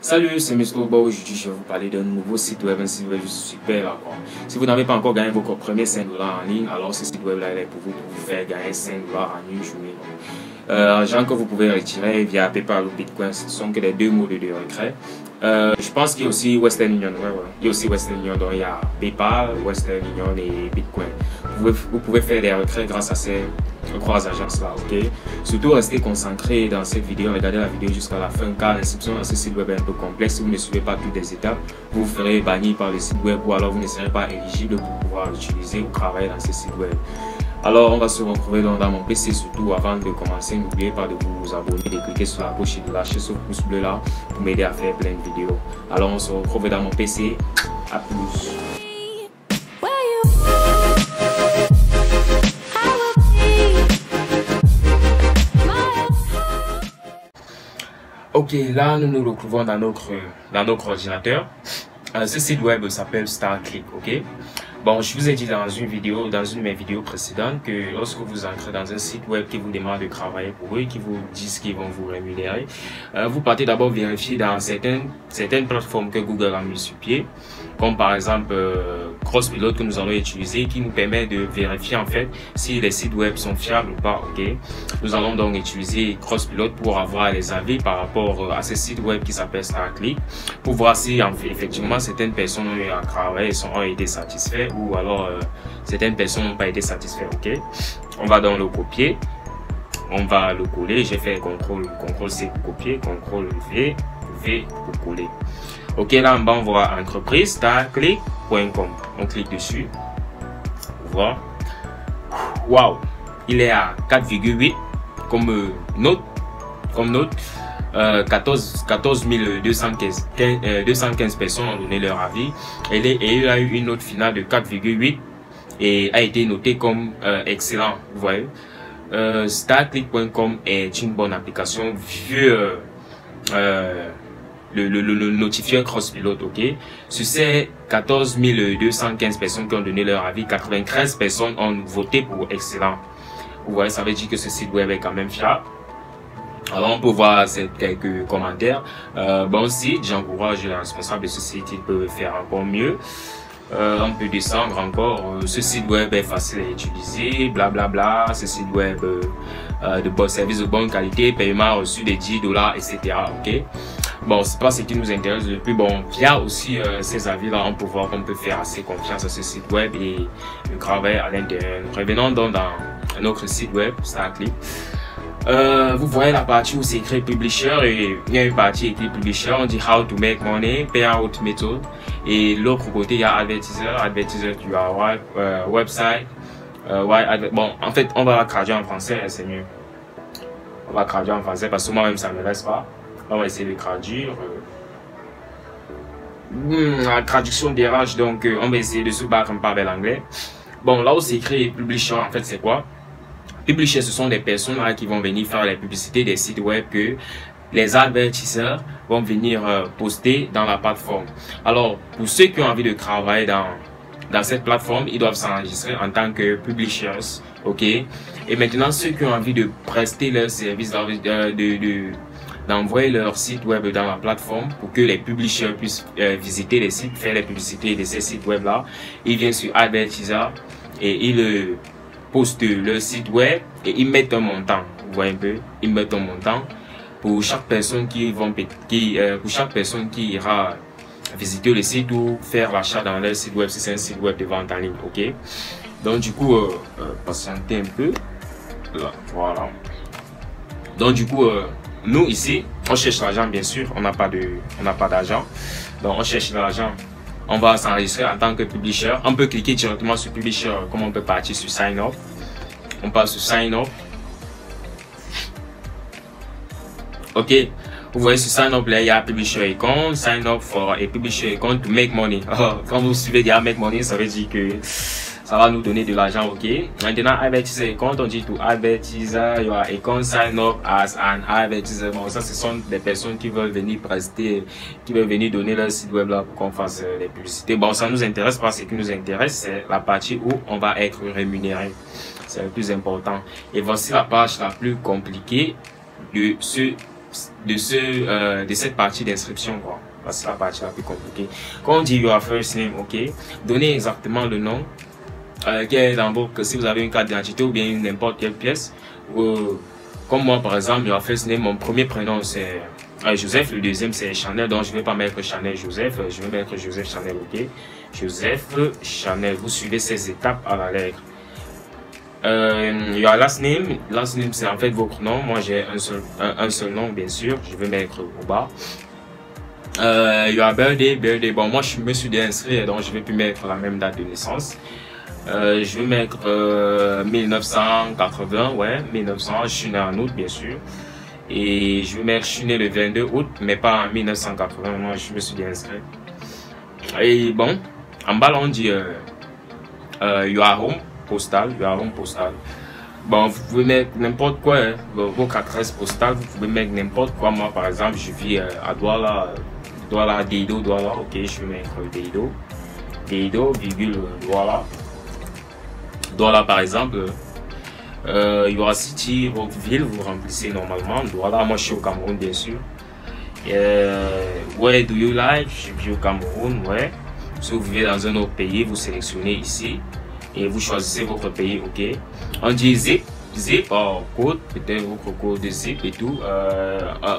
Salut, c'est Mr. Bo. Aujourd'hui, je vais vous parler d'un nouveau site web, un site web super là, quoi. Si vous n'avez pas encore gagné vos premiers 5 $ en ligne, alors ce site web là est pour vous faire gagner 5 $ en une journée. Argent que vous pouvez retirer via PayPal ou Bitcoin, ce sont que les deux modes de retrait. Je pense qu'il y a aussi Western Union. Il y a aussi Western Union, donc il y a PayPal, Western Union et Bitcoin. Vous pouvez faire des retraits grâce à ces trois agences là, ok? Surtout restez concentré dans cette vidéo, regardez la vidéo jusqu'à la fin car l'inscription dans ce site web est un peu complexe. Si vous ne suivez pas toutes les étapes, vous ferez bannir par le site web ou alors vous ne serez pas éligible pour pouvoir l'utiliser ou travailler dans ce site web. Alors on va se retrouver dans mon PC. Surtout avant de commencer, n'oubliez pas de vous abonner, de cliquer sur la gauche et de lâcher ce pouce bleu là pour m'aider à faire plein de vidéos. Alors on se retrouve dans mon PC, à plus. Ok, là nous nous retrouvons dans notre ordinateur. Ce site web s'appelle StarClick, ok? Bon, je vous ai dit dans une de mes vidéos précédentes que lorsque vous entrez dans un site web qui vous demande de travailler pour eux, qui vous disent qu'ils vont vous rémunérer, vous partez d'abord vérifier dans certaines plateformes que Google a mis sur pied, comme par exemple Crosspilot que nous allons utiliser, qui nous permet de vérifier en fait si les sites web sont fiables ou pas, ok? Nous allons donc utiliser Crosspilot pour avoir les avis par rapport à ce site web qui s'appelle StarClick, pour voir si effectivement certaines personnes ont travaillé et ont été satisfaits ou alors certaines personnes n'ont pas été satisfaites, ok? On va donc le copier, on va le coller. J'ai fait CTRL C pour copier, CTRL V pour coller. Ok, là en bas on voit entreprise starclick.com. On clique dessus. Voilà. Waouh, il est à 4,8 comme note. 14 215 personnes ont donné leur avis et il a eu une note finale de 4,8 et a été noté comme excellent. Vous voyez, starclick.com est une bonne application vu le notifieur Crosspilot, ok? Sur ces 14 215 personnes qui ont donné leur avis, 93 personnes ont voté pour excellent. Vous voyez, ça veut dire que ce site web est quand même fiable. Alors on peut voir quelques commentaires. Bon site, j'encourage le responsable de ce site, il peut faire encore mieux. On peut descendre encore. Ce site web est facile à utiliser, blablabla. Ce site web de bon service de bonne qualité, paiement reçu de 10 $, etc. Ok. Bon, c'est pas ce qui nous intéresse le plus. Bon, il y a aussi ces avis là, on peut voir qu'on peut faire assez confiance à ce site web et le travail à l'intérieur. Revenons donc dans notre site web StarClick. Vous voyez la partie où c'est écrit Publisher et il y a une partie écrite Publisher, on dit How to make money, Payout Method, et l'autre côté il y a Advertiser tu as website, bon en fait on va traduire en français, c'est mieux. On va traduire en français parce que moi-même ça ne me reste pas. On va essayer de traduire. La traduction dérange, donc on va essayer de se battre par l'anglais. Bon, là où c'est écrit Publisher, en fait c'est quoi? Publishers, ce sont des personnes là qui vont venir faire la publicité des sites web que les advertiseurs vont venir poster dans la plateforme. Alors, pour ceux qui ont envie de travailler dans cette plateforme, ils doivent s'enregistrer en tant que publishers, ok? Et maintenant, ceux qui ont envie de prester leur service, d'envoyer leur site web dans la plateforme pour que les publishers puissent visiter les sites, faire les publicités de ces sites web là, ils viennent sur Advertiser et ils postent leur site web et ils mettent un montant. Vous voyez un peu, ils mettent un montant pour chaque personne pour chaque personne qui ira visiter le site ou faire l'achat dans leur site web si c'est un site web de vente en ligne, ok? Donc du coup, patientez un peu. Là, voilà. Donc du coup, nous ici, on cherche l'argent bien sûr. On n'a pas d'argent, donc on cherche l'argent. On va s'enregistrer en tant que publisher. On peut cliquer directement sur Publisher, comme on peut partir sur Sign Up. On passe sur Sign Up. Ok. Vous voyez sur Sign Up, là, il y a Publisher Account, Sign Up for a Publisher Account to make money. Quand vous suivez déjà make money, ça veut dire que ça va nous donner de l'argent, ok? Maintenant, Advertiser Account, on dit to Advertiser your account, sign up as an advertiser. Bon, ça, ce sont des personnes qui veulent venir prester, qui veulent venir donner leur site web là pour qu'on fasse les publicités. Bon, ça nous intéresse pas. Ce qui nous intéresse, c'est la partie où on va être rémunéré. C'est le plus important. Et voici la page la plus compliquée de ce de cette partie d'inscription, quoi. C'est la partie la plus compliquée. Quand on dit your first name, ok, donnez exactement le nom qui est dans votre, si vous avez une carte d'identité ou bien n'importe quelle pièce. Comme moi, par exemple, your first name, mon premier prénom c'est Joseph, le deuxième c'est Chanel, donc je ne vais pas mettre Chanel Joseph, je vais mettre Joseph Chanel, ok. Joseph Chanel, vous suivez ces étapes à la lettre. Your last name c'est en fait votre nom. Moi j'ai un seul nom, bien sûr, je vais mettre au bas. Your birthday, bon moi je me suis déjà inscrit, donc je vais plus mettre la même date de naissance. Je vais mettre 1980, ouais, 1900, je suis né en août, bien sûr. Et je vais mettre, je suis né le 22 août, mais pas en 1980, moi je me suis déjà inscrit. Et bon, en bas là on dit your home postal, Bon, vous pouvez mettre n'importe quoi, hein, votre adresse postale, vous pouvez mettre n'importe quoi. Moi par exemple, je vis à Douala, Deido, Douala, ok, je vais mettre Deido, virgule, Douala par exemple. Your city, votre ville, vous remplissez normalement. Douala, moi je suis au Cameroun bien sûr. Where do you like? Je vis au Cameroun, ouais. Si vous vivez dans un autre pays, vous sélectionnez ici et vous choisissez votre pays, ok. On dit zip, code, peut-être votre code de zip et tout.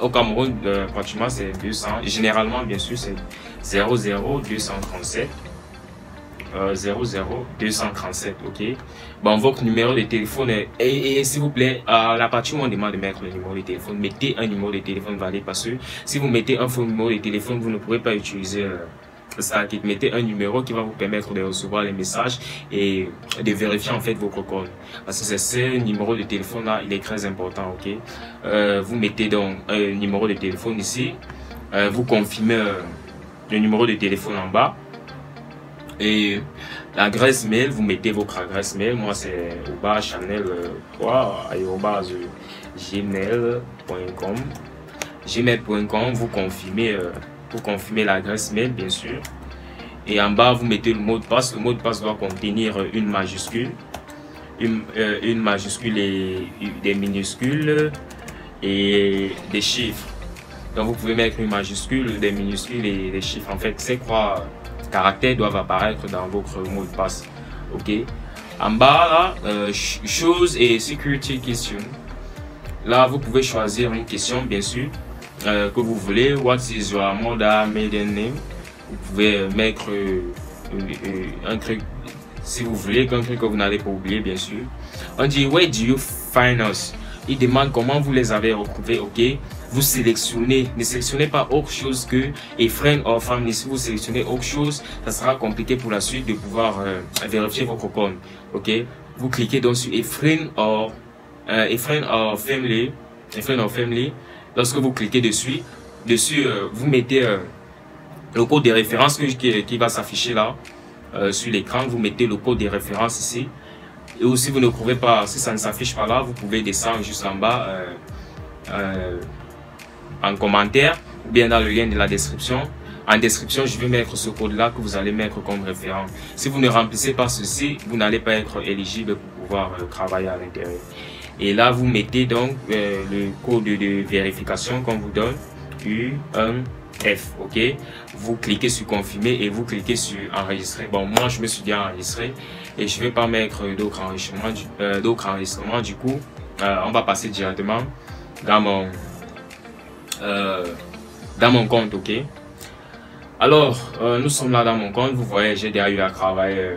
Au Cameroun, pratiquement c'est 200. Généralement, bien sûr, c'est 00237. 00237, ok. Bon, votre numéro de téléphone et s'il vous plaît, à la partie où on demande de mettre le numéro de téléphone, mettez un numéro de téléphone valide, parce que si vous mettez un faux numéro de téléphone, vous ne pourrez pas utiliser ça. Mettez un numéro qui va vous permettre de recevoir les messages et de vérifier en fait votre code, parce que c'est ce numéro de téléphone là, il est très important, ok. Vous mettez donc un numéro de téléphone ici, vous confirmez le numéro de téléphone en bas. Et l'adresse mail, vous mettez votre adresse mail. Moi, c'est chanel.gmail.com. Gmail.com, vous confirmez l'adresse mail, bien sûr. Et en bas, vous mettez le mot de passe. Le mot de passe doit contenir une majuscule, une majuscule et des minuscules et des chiffres. Donc, vous pouvez mettre une majuscule, des minuscules et des chiffres. En fait, c'est quoi? Caractères doivent apparaître dans votre mot de passe, ok. En bas là, choses et security question, là vous pouvez choisir une question bien sûr que vous voulez. What is your mother maiden name? Vous pouvez mettre un truc si vous voulez, qu'un truc que vous n'allez pas oublier, bien sûr. On dit where do you find us? Il demande comment vous les avez retrouvés, ok. Vous sélectionnez, ne sélectionnez pas autre chose que a friend or family. Si vous sélectionnez autre chose, ça sera compliqué pour la suite de pouvoir vérifier votre compte, ok. Vous cliquez donc sur a friend or family, Lorsque vous cliquez dessus, vous mettez le code de référence qui va s'afficher là sur l'écran. Vous mettez le code de référence ici. Et aussi, vous ne trouvez pas, si ça ne s'affiche pas là, vous pouvez descendre juste en bas en commentaire ou bien dans le lien de la description. En description, je vais mettre ce code-là que vous allez mettre comme référent. Si vous ne remplissez pas ceci, vous n'allez pas être éligible pour pouvoir travailler à l'intérieur. Et là, vous mettez donc le code de vérification qu'on vous donne, U1F, ok. Vous cliquez sur confirmer et vous cliquez sur enregistrer. Bon, moi, je me suis déjà enregistré et je vais pas mettre d'autres enregistrements. Du coup, on va passer directement dans mon compte, ok. Alors, nous sommes là dans mon compte. Vous voyez, j'ai déjà eu à travailler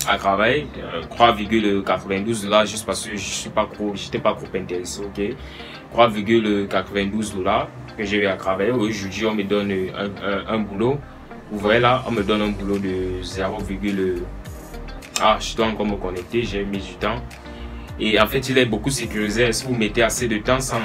3,92 $, juste parce que j'étais pas trop intéressé, ok. 3,92 $ que j'ai eu à travailler. Aujourd'hui, on me donne un boulot. Vous voyez là, on me donne un boulot de 0, je dois encore me connecter, j'ai mis du temps. Et en fait, il est beaucoup sécurisé. Si vous mettez assez de temps sans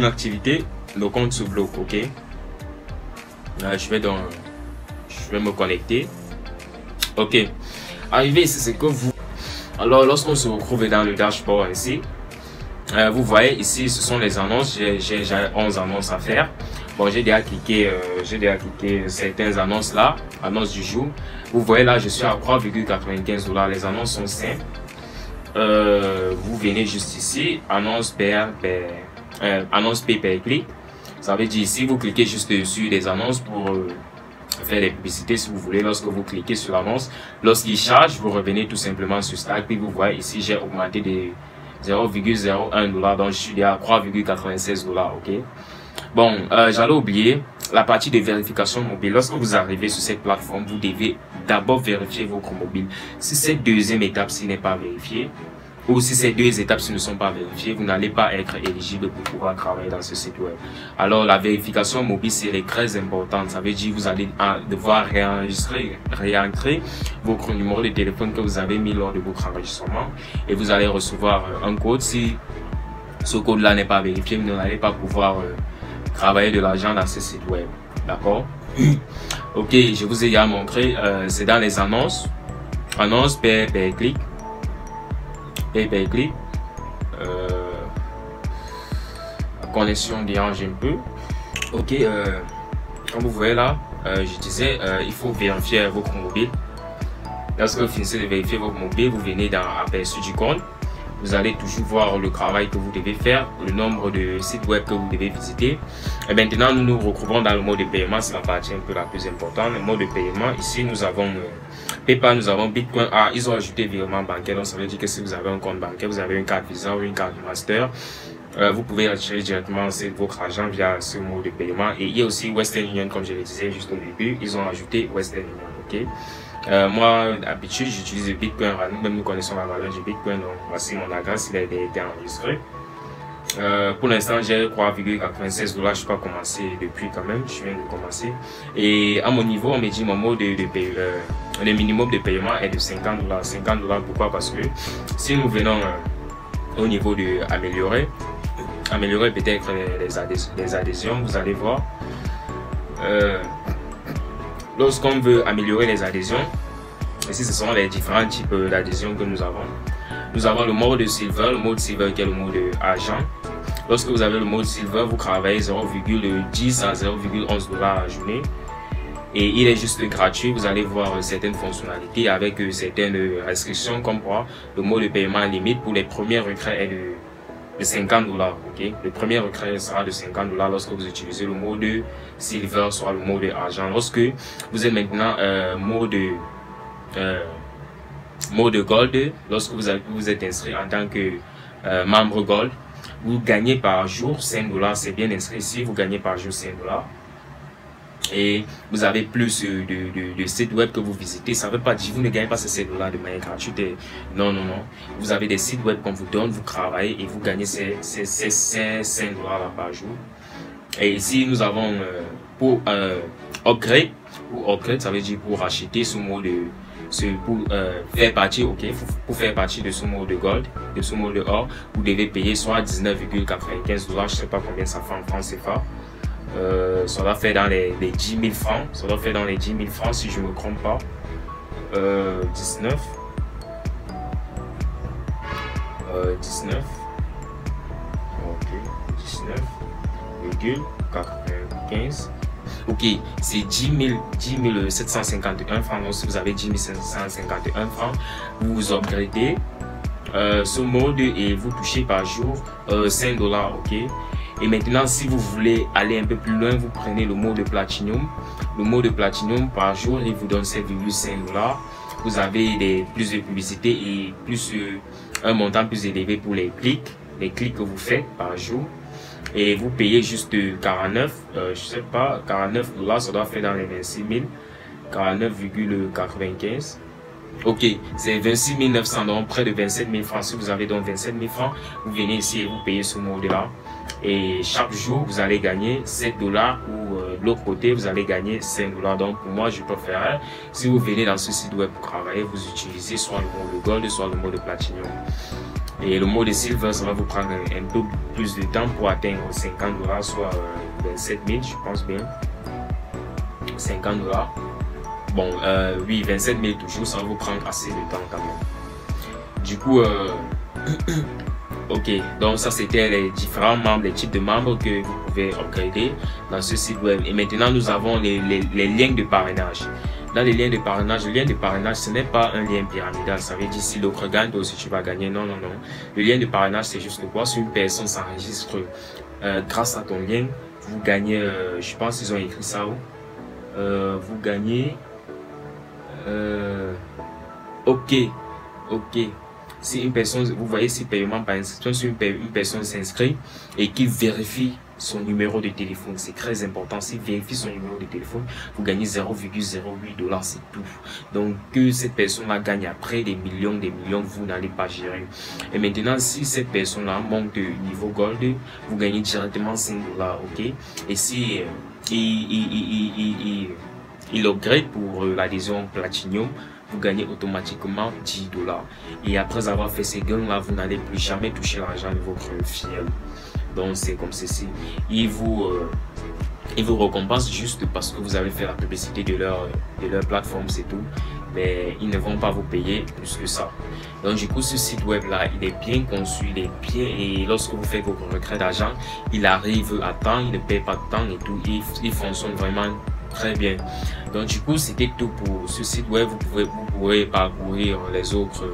activité, le compte se bloque, ok. Je vais me connecter. Ok. Arrivé ici, c'est que vous. Alors, lorsqu'on se retrouve dans le dashboard ici, vous voyez ici, ce sont les annonces. J'ai 11 annonces à faire. Bon, j'ai déjà cliqué certaines annonces là, annonces du jour. Vous voyez là, je suis à 3,95 $. Les annonces sont simples. Vous venez juste ici, annonce annonce pay-per-click. Ça veut dire si vous cliquez juste dessus des annonces pour faire des publicités si vous voulez, lorsque vous cliquez sur l'annonce, lorsqu'il charge, vous revenez tout simplement sur Stack, puis vous voyez ici j'ai augmenté de 0,01$, donc je suis à 3,96$, ok. Bon, j'allais oublier la partie de vérification mobile. Lorsque vous arrivez sur cette plateforme, vous devez d'abord vérifier votre mobile. Si cette deuxième étape n'est pas vérifiée, ou si ces deux étapes ne sont pas vérifiées, vous n'allez pas être éligible pour pouvoir travailler dans ce site web. Alors la vérification mobile, c'est très importante. Ça veut dire que vous allez devoir réentrer votre numéro de téléphone que vous avez mis lors de votre enregistrement et vous allez recevoir un code. Si ce code-là n'est pas vérifié, vous n'allez pas pouvoir travailler de l'argent dans ce site web. D'accord? Ok, je vous ai déjà montré, c'est dans les annonces. Annonces pay-per-click. Pay-per-click. La connexion dérange un peu. Ok, comme vous voyez là, je disais, il faut vérifier votre mobile. Lorsque vous finissez de vérifier votre mobile, vous venez dans aperçu du compte. Vous allez toujours voir le travail que vous devez faire, le nombre de sites web que vous devez visiter. Et maintenant, nous nous recouvrons dans le mode de paiement. C'est la partie un peu la plus importante. Le mode de paiement, ici, nous avons PayPal, nous avons Bitcoin. Ah, ils ont ajouté virement bancaire. Donc, ça veut dire que si vous avez un compte bancaire, vous avez une carte Visa ou une carte Master, vous pouvez retirer directement votre argent via ce mode de paiement. Et il y a aussi Western Union, comme je le disais juste au début. Ils ont ajouté Western Union, ok? Moi, d'habitude, j'utilise le Bitcoin. Nous-mêmes, nous connaissons la valeur du Bitcoin. Donc, voici mon adresse, il a été enregistré. Pour l'instant, j'ai 3,96$. Je suis pas commencé depuis quand même. Je viens de commencer. Et à mon niveau, on me dit mon mode le minimum de paiement est de 50$. 50$, pourquoi? Parce que si nous venons au niveau de améliorer peut-être les adhésions, vous allez voir. Lorsqu'on veut améliorer les adhésions, ici ce sont les différents types d'adhésions que nous avons. Nous avons le mode Silver, qui est le mode argent. Lorsque vous avez le mode Silver, vous travaillez 0,10 à 0,11$ la journée. Et il est juste gratuit, vous allez voir certaines fonctionnalités avec certaines restrictions comme quoi le mode de paiement limite pour les premiers retraits est de 50$, ok. Le premier retrait sera de 50$ lorsque vous utilisez le mode Silver, soit le mode argent. Lorsque vous êtes maintenant mode Gold, lorsque vous êtes inscrit en tant que membre Gold, vous gagnez par jour 5$, c'est bien inscrit ici, vous gagnez par jour 5$. Et vous avez plus de sites web que vous visitez. Ça ne veut pas dire que vous ne gagnez pas ces 7$ de manière gratuite. Non, non, non. Vous avez des sites web qu'on vous donne, vous travaillez et vous gagnez ces 5$ là par jour. Et ici, nous avons pour upgrade. Pour upgrade, ça veut dire pour acheter ce mode pour faire partie, ok, pour faire partie de ce mode de gold, de ce mode de or, vous devez payer soit 19,95$, je ne sais pas combien ça fait en francs CFA. Ça doit faire dans les 10 000 francs, ça doit faire dans les 10 000 francs si je ne me trompe pas. 19 ok, 19,95. Ok, c'est 10 751 francs. Donc si vous avez 10 751 francs, vous vous upgradez ce mode et vous touchez par jour 5$, ok. Et maintenant, si vous voulez aller un peu plus loin, vous prenez le mode Platinum. Le mode Platinum par jour, il vous donne 7,5$. Vous avez plus de publicité et un montant plus élevé pour les clics que vous faites par jour. Et vous payez juste 49, je sais pas, 49$, ça doit faire dans les 26 000, 49,95. Ok, c'est 26 900, donc près de 27 000 francs. Si vous avez donc 27 000 francs, vous venez ici et vous payez ce mode-là. Et chaque jour, vous allez gagner 7$ ou de l'autre côté, vous allez gagner 5$. Donc, pour moi, je préfère, si vous venez dans ce site web pour travailler, vous utilisez soit le mode Gold, soit le mode Platinum. Et le mode Silver, ça va vous prendre un peu plus de temps pour atteindre 50$, soit 27 000, je pense bien. 50$. Bon, oui, 27 000 toujours, ça va vous prendre assez de temps quand même. Du coup, ok, donc ça c'était les différents membres, les types de membres que vous pouvez upgrader dans ce site web. Et maintenant, nous avons les liens de parrainage. Dans les liens de parrainage, le lien de parrainage, ce n'est pas un lien pyramidal. Ça veut dire si l'autre gagne, toi aussi tu vas gagner. Non, non, non. Le lien de parrainage, c'est juste quoi? Si une personne s'enregistre grâce à ton lien, vous gagnez, je pense qu'ils ont écrit ça où, vous gagnez, ok, si une personne, vous voyez, si paiement par inscription, si une personne s'inscrit et qui vérifie son numéro de téléphone, c'est très important. S'il vérifie son numéro de téléphone, vous gagnez 0,08 $, c'est tout. Donc, que cette personne-là gagne après des millions, vous n'allez pas gérer. Et maintenant, si cette personne-là monte de niveau gold, vous gagnez directement 5 $, ok? Et si il upgrade pour l'adhésion platinum, vous gagnez automatiquement 10 $. Et après avoir fait ces gains-là, vous n'allez plus jamais toucher l'argent de votre filleul. Donc c'est comme ceci. Ils vous récompensent juste parce que vous avez fait la publicité de leur plateforme, c'est tout. Mais ils ne vont pas vous payer plus que ça. Donc du coup, ce site web là, il est bien conçu, il est bien, et lorsque vous faites votre retrait d'argent, il arrive à temps, il ne paye pas de temps et tout. Il fonctionne vraiment très bien. Donc du coup, c'était tout pour ce site web. Vous pourrez parcourir les autres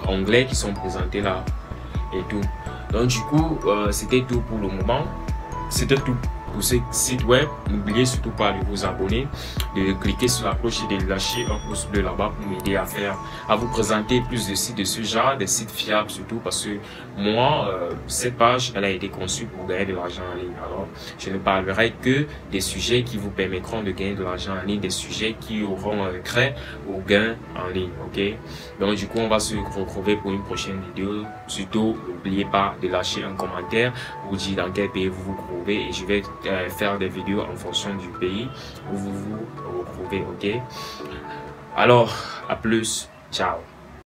onglets qui sont présentés là et tout. Donc du coup, c'était tout pour le moment. C'était tout pour ce site web. N'oubliez surtout pas de vous abonner, de cliquer sur la cloche et de lâcher un pouce bleu là-bas pour m'aider à vous présenter plus de sites de ce genre, des sites fiables surtout, parce que moi, cette page, elle a été conçue pour gagner de l'argent en ligne. Alors, je ne parlerai que des sujets qui vous permettront de gagner de l'argent en ligne, des sujets qui auront un trait au gain en ligne, ok? Donc du coup, on va se retrouver pour une prochaine vidéo. Surtout, n'oubliez pas de lâcher un commentaire pour dire dans quel pays vous vous trouvez, et je vais faire des vidéos en fonction du pays où vous vous retrouvez, ok? Alors, à plus, ciao.